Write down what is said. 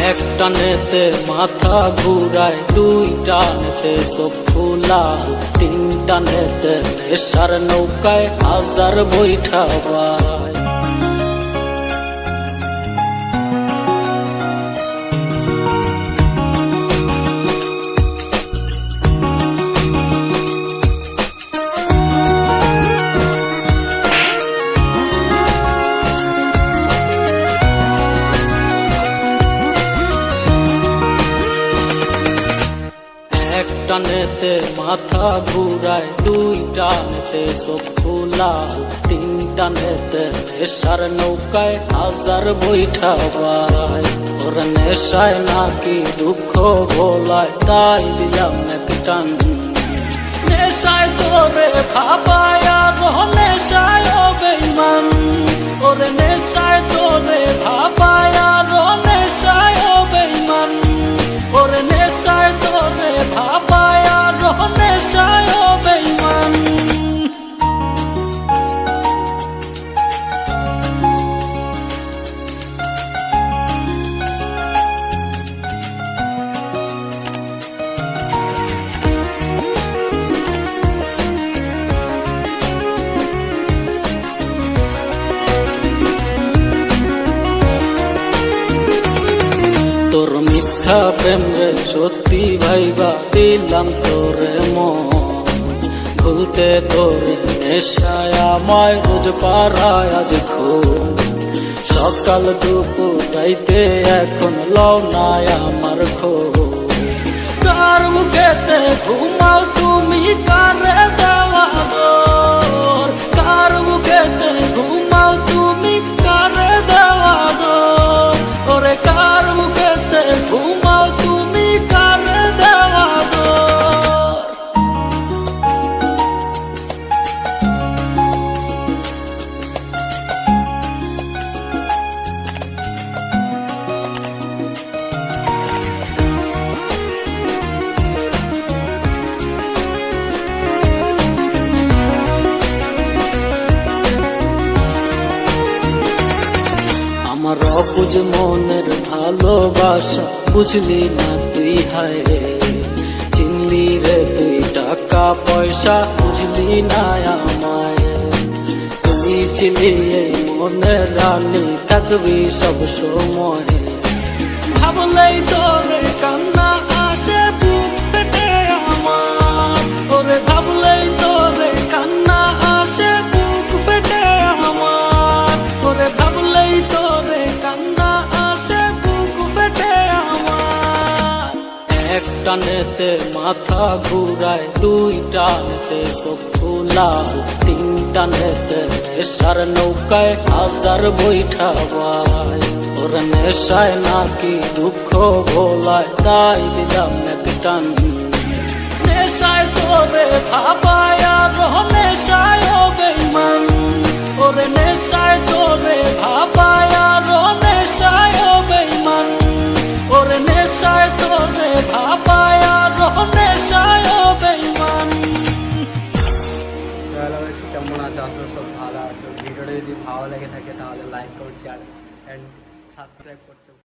এক টানেতে মাথা ঘুরায়, দুই টানেতে চোখ ফুলায়, তিন টানেতে নেশার নৌকায় হাজার বৈঠা বায়। এক টানেতে মাথা ঘুরায়, দুই টানেতে চোখ ফুলায়, তিন টানেতে নেশার নৌকায় হাজার বৈঠা বায়। ওর নেশায় নাকি দুঃখ ভোলায়, তাই দিলাম এক টান। নেশায় তোরে ভাবায় আর নেশায় বেঈমান, ওর নেশায় তোরে ভাবায় আর নেশায় বেঈমান, ওর নেশায় তোরে ভাবায় আর নেশায় বেঈমান। তোর মিথ্যা প্রেম রে সত্যি ভাইবা দিলাম তোরে মন, ভুলতে তোরে নেশায় আমায় রোজ পারায় আজ খুন। সকাল দুপুর রাইতে এখন লও নাই আমার খোঁজ, কার বুকেতে ঘুমাও তুমি কারে দেওয়া দোর, কার বুকেতে ঘুমাও তুমি কারে দেওয়া দোর, ওরে কার বুকেতে ঘুমাও তুমি কারে দেওয়া দোর। আমার অবুঝ মনের ভালোবাসা বুঝলি না তুই, হায় রে চিনলি রে তুই টাকা পয়সা বুঝলি না আমায়। তুই ছিলি এই মনের রানী, থাকবি সব সময়। ভাবলেই তোরে কান্না আসে বুক ফেটে আমার, ওরে ভাবলেই তোরে কান্না আসে বুক ফেটে আমার, ওরে ভাবলেই তোরে কান্না আসে বুক ফেটে আমার। এক টানেতে মাথা ঘুরায়, দুই টানেতে চোখ ফুলায়, তিন টানেতে নেশার নৌকায় হাজার বৈঠা বায়। ওর নেশায় নাকি দুঃখ ভোলায়, তাই দিলাম এক টান। নেশায় তোরে ভাবায় আর নেশায় বেঈমান, ওরে নেশায় তোরে ভাবায় আর নেশায় বেঈমান, ওরে নেশায় তোরে ভাবায় আর নেশায় বেঈমান। কেমন আছো? আসলে সব ভালো আছো। ভিডিওটা যদি ভালো লেগে থাকে তাহলে লাইক করো, শেয়ার অ্যান্ড সাবস্ক্রাইব করতে